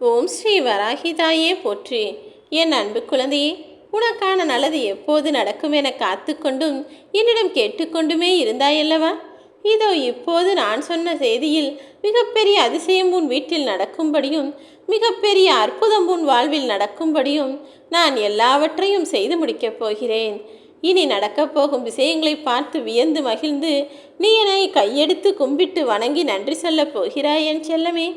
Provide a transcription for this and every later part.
ஓம் ஸ்ரீ வராகிதாயே போற்றி. என் அன்பு குழந்தையே, உனக்கான நல்லது எப்போது நடக்கும் என காத்து கொண்டும் என்னிடம் கேட்டுக்கொண்டுமே இருந்தாயல்லவா? இதோ இப்போது நான் சொன்ன செய்தியில் மிகப்பெரிய அதிசயம் உன் வீட்டில் நடக்கும்படியும் மிகப்பெரிய அற்புதம் உன் வாழ்வில் நடக்கும்படியும் நான் எல்லாவற்றையும் செய்து முடிக்கப் போகிறேன். இனி நடக்கப் போகும் விஷயங்களை பார்த்து வியந்து மகிழ்ந்து நீ என்னை கையெடுத்து கும்பிட்டு வணங்கி நன்றி சொல்லப் போகிறாய் என் செல்லமே.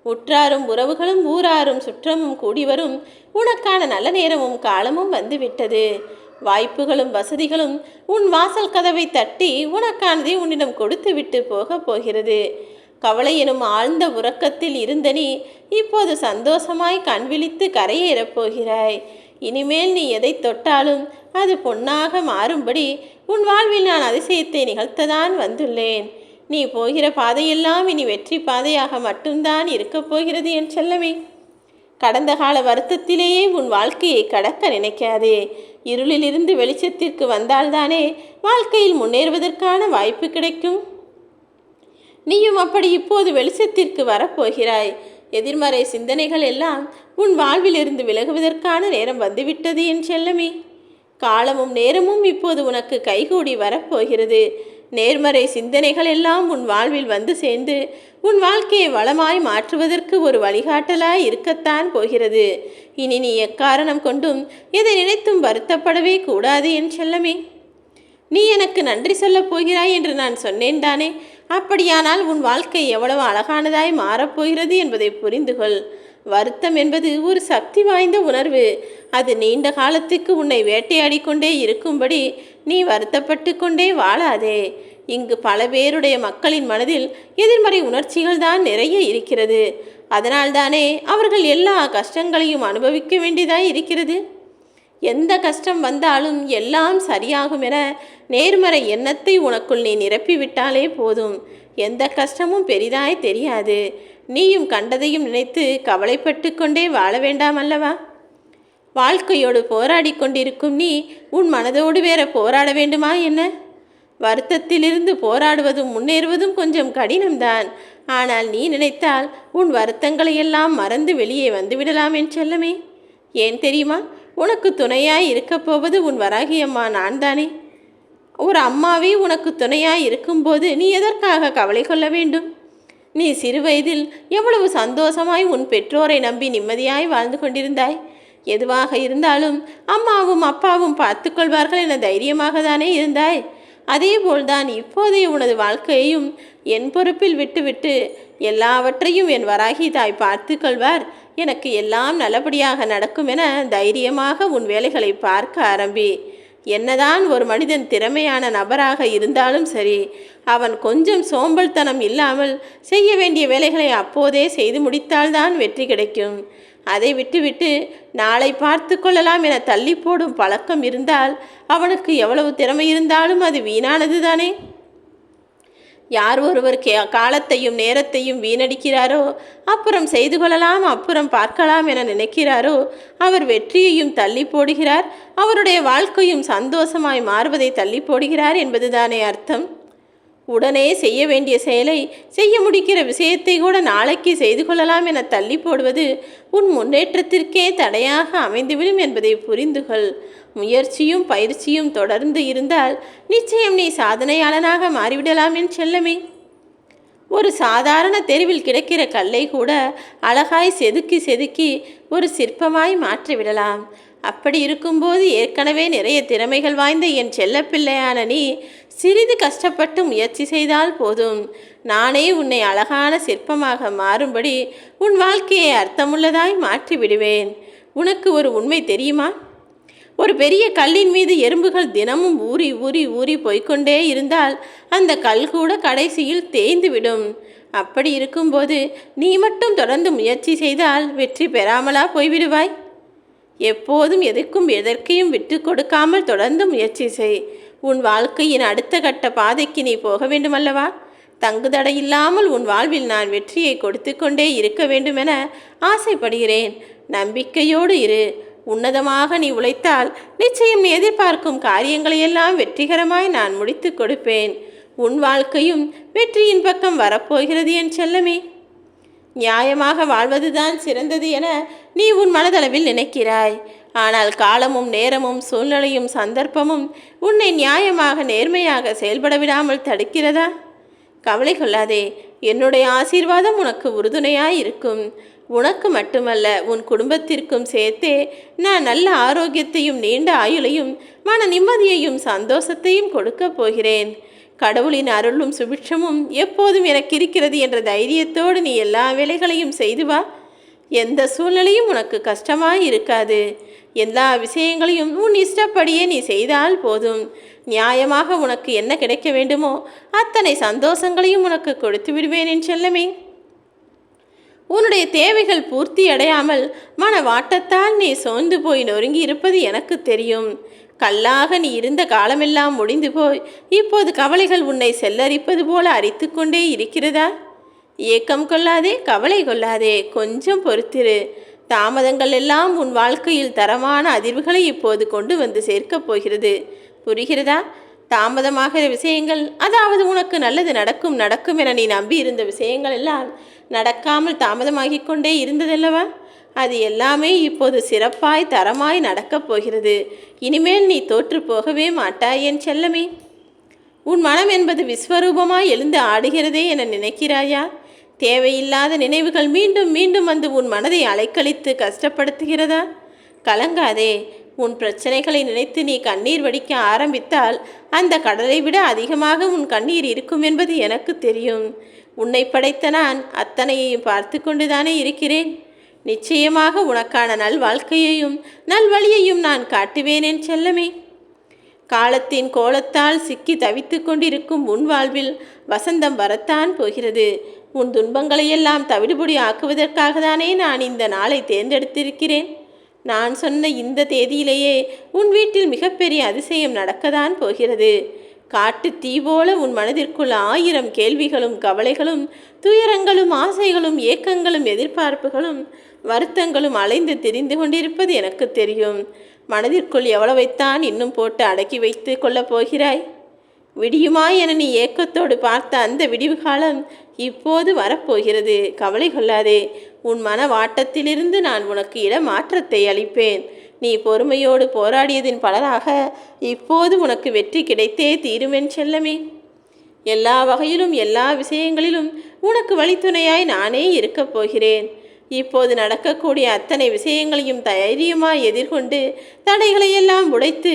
உற்றாரும் உறவுகளும் ஊராரும் சுற்றமும் கூடி வரும் உனக்கான நல்ல நேரமும் காலமும் வந்துவிட்டது. வாய்ப்புகளும் வசதிகளும் உன் வாசல் கதவை தட்டி உனக்கானதை உன்னிடம் கொடுத்து விட்டு போகிறது. கவலை எனும் ஆழ்ந்த உறக்கத்தில் இருந்த நீ இப்போது சந்தோஷமாய் கண் விழித்து கரையேறப் போகிறாய். இனிமேல் நீ எதை தொட்டாலும் அது பொன்னாக மாறும்படி உன் வாழ்வில் நான் அதிசயத்தை நிகழ்த்ததான் வந்துள்ளேன். நீ போகிற பாதையெல்லாம் இனி வெற்றி பாதையாக மட்டும்தான் இருக்கப் போகிறது என் செல்லமே. கடந்த கால வருத்தத்திலேயே உன் வாழ்க்கையை கடக்க நினைக்காதே. இருளிலிருந்து வெளிச்சத்திற்கு வந்தால்தானே வாழ்க்கையில் முன்னேறுவதற்கான வாய்ப்பு கிடைக்கும். நீயும் அப்படி இப்போது வெளிச்சத்திற்கு வரப்போகிறாய். எதிர்மறை சிந்தனைகள் எல்லாம் உன் வாழ்விலிருந்து விலகுவதற்கான நேரம் வந்துவிட்டது என் செல்லமே. காலமும் நேரமும் இப்போது உனக்கு கைகூடி வரப்போகிறது. நேர்மறை சிந்தனைகள் எல்லாம் உன் வாழ்வில் வந்து சேர்ந்து உன் வாழ்க்கையை வளமாய் மாற்றுவதற்கு ஒரு வழிகாட்டலாய் இருக்கத்தான் போகிறது. இனி நீ எக்காரணம் கொண்டும் எதை நினைத்தும் வருத்தப்படவே கூடாது என் செல்லமே. நீ எனக்கு நன்றி சொல்லப் போகிறாய் என்று நான் சொன்னேன் தானே? அப்படியானால் உன் வாழ்க்கை எவ்வளவு அழகானதாய் மாறப்போகிறது என்பதை புரிந்துகொள். வருத்தம் என்பது ஒரு சக்தி வாய்ந்த உணர்வு. அது நீண்ட காலத்துக்கு உன்னை வேட்டையாடி கொண்டே இருக்கும்படி நீ வருத்தப்பட்டு கொண்டே வாழாதே. இங்கு பல பேருடைய மக்களின் மனதில் எதிர்மறை உணர்ச்சிகள் தான் நிறைய இருக்கிறது. அதனால்தானே அவர்கள் எல்லா கஷ்டங்களையும் அனுபவிக்க வேண்டியதாய் இருக்கிறது. எந்த கஷ்டம் வந்தாலும் எல்லாம் சரியாகும் என நேர்மறை எண்ணத்தை உனக்குள் நீ நிரப்பிவிட்டாலே போதும். எந்த கஷ்டமும் பெரிதாய் தெரியாது. நீயும் கண்டதையும் நினைத்து கவலைப்பட்டு கொண்டே வாழ வேண்டாம் அல்லவா? வாழ்க்கையோடு போராடி கொண்டிருக்கும் நீ உன் மனதோடு வேற போராட வேண்டுமா என்ன? வருத்தத்திலிருந்து போராடுவதும் முன்னேறுவதும் கொஞ்சம் கடினம்தான். ஆனால் நீ நினைத்தால் உன் வருத்தங்களை எல்லாம் மறந்து வெளியே வந்துவிடலாம் என் செல்லமே. ஏன் தெரியுமா? உனக்கு துணையாய் இருக்கப் போவது உன் வராகி அம்மா நான் தானே. ஒரு அம்மாவே உனக்கு துணையாய் இருக்கும்போது நீ எதற்காக கவலை கொள்ள வேண்டும்? நீ சிறு வயதில் எவ்வளவு சந்தோஷமாய் உன் பெற்றோரை நம்பி நிம்மதியாய் வாழ்ந்து கொண்டிருந்தாய். எதுவாக இருந்தாலும் அம்மாவும் அப்பாவும் பார்த்து கொள்வார்கள் என தைரியமாக தானே இருந்தாய். அதேபோல்தான் இப்போதைய உனது வாழ்க்கையையும் என் பொறுப்பில் விட்டுவிட்டு எல்லாவற்றையும் என் வராகி தாய் பார்த்து கொள்வார், எனக்கு எல்லாம் நல்லபடியாக நடக்கும் என தைரியமாக உன் வேலைகளை பார்க்க ஆரம்பி. என்னதான் ஒரு மனிதன் திறமையான நபராக இருந்தாலும் சரி, அவன் கொஞ்சம் சோம்பல்தனம் இல்லாமல் செய்ய வேண்டிய வேலைகளை அப்போதே செய்து முடித்தால்தான் வெற்றி கிடைக்கும். அதை விட்டுவிட்டு நாளை பார்த்து கொள்ளலாம் என தள்ளி போடும் பழக்கம் இருந்தால் அவனுக்கு எவ்வளவு திறமை இருந்தாலும் அது வீணானது தானே. யார் ஒருவர் காலத்தையும் நேரத்தையும் வீணடிக்கிறாரோ, அப்புறம் செய்து கொள்ளலாம் அப்புறம் பார்க்கலாம் என நினைக்கிறாரோ, அவர் வெற்றியையும் தள்ளி போடுகிறார், அவருடைய வாழ்க்கையும் சந்தோஷமாய் மாறுவதை தள்ளி போடுகிறார் என்பதுதானே அர்த்தம். உடனே செய்ய வேண்டிய செயலை செய்ய முடிக்கிற விஷயத்தை கூட நாளைக்கு செய்து கொள்ளலாம் என தள்ளி போடுவது உன் முன்னேற்றத்திற்கே தடையாக அமைந்துவிடும் என்பதை புரிந்துகொள். முயற்சியும் பயிற்சியும் தொடர்ந்து இருந்தால் நிச்சயம் நீ சாதனையாளனாக மாறிவிடலாம் என் செல்லமே. ஒரு சாதாரண தெருவில் கிடைக்கிற கல்லை கூட அழகாய் செதுக்கி செதுக்கி ஒரு சிற்பமாய் மாற்றிவிடலாம். அப்படி இருக்கும்போது ஏற்கனவே நிறைய திறமைகள் வாய்ந்த என் செல்லப்பிள்ளையான நீ சிறிது கஷ்டப்பட்டு முயற்சி செய்தால் போதும். நானே உன்னை அழகான சிற்பமாக மாறும்படி உன் வாழ்க்கையை அர்த்தமுள்ளதாய் மாற்றி விடுவேன். உனக்கு ஒரு உண்மை தெரியுமா? ஒரு பெரிய கல்லின் மீது எறும்புகள் தினமும் ஊறி ஊறி ஊறி போய்கொண்டே இருந்தால் அந்த கல் கூட கடைசியில் தேய்ந்து விடும். அப்படி இருக்கும்போது நீ மட்டும் தொடர்ந்து முயற்சி செய்தால் வெற்றி பெறாமலா போய்விடுவாய்? எப்போதும் எதற்கையும் விட்டு கொடுக்காமல் தொடர்ந்து முயற்சி செய். உன் வாழ்க்கையின் அடுத்த கட்ட பாதைக்கு நீ போக வேண்டுமல்லவா? தங்குதடை இல்லாமல் உன் வாழ்வில் நான் வெற்றியை கொடுத்து கொண்டே இருக்க வேண்டுமென ஆசைப்படுகிறேன். நம்பிக்கையோடு இரு. உன்னதமாக நீ உழைத்தால் நிச்சயம் நீ எதிர்பார்க்கும் காரியங்களையெல்லாம் வெற்றிகரமாய் நான் முடித்து கொடுப்பேன். உன் வாழ்க்கையும் வெற்றியின் பக்கம் வரப்போகிறது என் செல்லமே. நியாயமாக வாழ்வதுதான் சிறந்தது என நீ உன் மனதளவில் நினைக்கிறாய். ஆனால் காலமும் நேரமும் சூழ்நிலையும் சந்தர்ப்பமும் உன்னை நியாயமாக நேர்மையாக செயல்பட விடாமல் தடுக்கிறதா? கவலை கொள்ளாதே. என்னுடைய ஆசீர்வாதம் உனக்கு உறுதுணையாய் இருக்கும். உனக்கு மட்டுமல்ல, உன் குடும்பத்திற்கும் சேர்த்தே நான் நல்ல ஆரோக்கியத்தையும் நீண்ட ஆயுளையும் மன நிம்மதியையும் சந்தோஷத்தையும் கொடுக்கப் போகிறேன். கடவுளின் அருளும் சுபிட்சமும் எப்போதும் எனக்கு இருக்கிறது என்ற தைரியத்தோடு நீ எல்லா வேலைகளையும் செய்து வா. எந்த சூழ்நிலையும் உனக்கு கஷ்டமாய் இருக்காது. எல்லா விஷயங்களையும் உன் இஷ்டப்படியே நீ செய்தால் போதும். நியாயமாக உனக்கு என்ன கிடைக்க வேண்டுமோ அத்தனை சந்தோஷங்களையும் உனக்கு கொடுத்து விடுவேன் என் செல்லமே. உன்னுடைய தேவைகள் பூர்த்தி அடையாமல் மன வாட்டத்தால் நீ சோர்ந்து போய் நொறுங்கி இருப்பது எனக்கு தெரியும். கல்லாக நீ இருந்த காலமெல்லாம் முடிந்து போய் இப்போது கவலைகள் உன்னை செல்லரிப்பது போல அரித்து கொண்டே இருக்கிறதா? ஏக்கம் கொள்ளாதே, கவலை கொள்ளாதே, கொஞ்சம் பொறுத்திரு. தாமதங்கள் எல்லாம் உன் வாழ்க்கையில் தரமான அதிர்வுகளை இப்போது கொண்டு வந்து சேர்க்கப் போகிறது. புரிகிறதா? தாமதமாகிற விஷயங்கள், அதாவது உனக்கு நல்லது நடக்கும் நடக்கும் என நீ நம்பி இருந்த விஷயங்கள் எல்லாம் நடக்காமல் தாமதமாகி கொண்டே இருந்ததல்லவா? அது எல்லாமே இப்போது சிறப்பாய் தரமாய் நடக்கப் போகிறது. இனிமேல் நீ தோற்று போகவே மாட்டாய் என் செல்லமே. உன் மனம் என்பது விஸ்வரூபமாய் எழுந்து ஆடுகிறதே என நினைக்கிறாயா? தேவையில்லாத நினைவுகள் மீண்டும் மீண்டும் வந்து உன் மனதை அலைக்கழித்து கஷ்டப்படுத்துகிறதா? கலங்காதே. உன் பிரச்சனைகளை நினைத்து நீ கண்ணீர் வடிக்க ஆரம்பித்தால் அந்த கடலை விட அதிகமாக உன் கண்ணீர் இருக்கும் என்பது எனக்கு தெரியும். உன்னை படைத்த நான் அத்தனையையும் பார்த்து கொண்டுதானே இருக்கிறேன். நிச்சயமாக உனக்கான நல் வாழ்க்கையையும் நல்வழியையும் நான் காட்டுவேன் என் செல்லமே. காலத்தின் கோலத்தால் சிக்கி தவித்து கொண்டிருக்கும் உன் வாழ்வில் வசந்தம் வரத்தான் போகிறது. உன் துன்பங்களையெல்லாம் தவிடுபொடி ஆக்குவதற்காக தானே நான் இந்த நாளை தேர்ந்தெடுத்திருக்கிறேன். நான் சொன்ன இந்த தேதியிலேயே உன் வீட்டில் மிகப்பெரிய அதிசயம் நடக்கத்தான் போகிறது. காட்டு தீ போல உன் மனதிற்குள் 1000 கேள்விகளும் கவலைகளும் துயரங்களும் ஆசைகளும் ஏக்கங்களும் எதிர்பார்ப்புகளும் வருத்தங்களும் அலைந்து திரிந்து கொண்டிருப்பது எனக்கு தெரியும். மனதிற்குள் எவ்வளவைத்தான் இன்னும் போட்டு அடக்கி வைத்து கொள்ளப் போகிறாய்? விடியுமா என நீ ஏக்கத்தோடு பார்த்த அந்த விடிவு காலம் இப்போது வரப்போகிறது. கவலை கொள்ளாதே. உன் மன வாட்டத்திலிருந்து நான் உனக்கு இடமாற்றத்தை அளிப்பேன். நீ பொறுமையோடு போராடியதின் பலனாக இப்போது உனக்கு வெற்றி கிடைத்தே தீருமென் செல்லமே. எல்லா வகையிலும் எல்லா விஷயங்களிலும் உனக்கு வழித்துணையாய் நானே இருக்கப் போகிறேன். இப்போது நடக்கக்கூடிய அத்தனை விஷயங்களையும் தைரியமாய் எதிர்கொண்டு தடைகளையெல்லாம் உடைத்து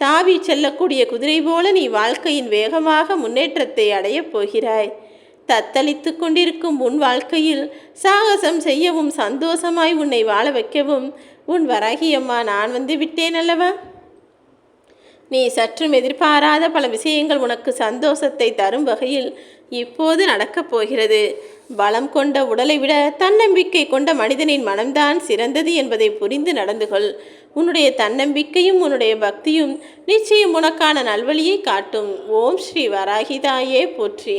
தாவி செல்லக்கூடிய குதிரை போல நீ வாழ்க்கையின் வேகமாக முன்னேற்றத்தை அடையப் போகிறாய். தத்தளித்து கொண்டிருக்கும் உன் வாழ்க்கையில் சாகசம் செய்யவும் சந்தோஷமாய் உன்னை வாழ வைக்கவும் உன் வராகியம்மா நான் வந்து விட்டேன் அல்லவா? நீ சற்றும் எதிர்பாராத பல விஷயங்கள் உனக்கு சந்தோஷத்தை தரும் வகையில் இப்போது நடக்கப் போகிறது. பலம் கொண்ட உடலை விட தன்னம்பிக்கை கொண்ட மனிதனின் மனம்தான் சிறந்தது என்பதை புரிந்து நடந்து கொள். உன்னுடைய தன்னம்பிக்கையும் உன்னுடைய பக்தியும் நிச்சயம் உனக்கான நல்வழியை காட்டும். ஓம் ஸ்ரீ வராகிதாயே போற்றி.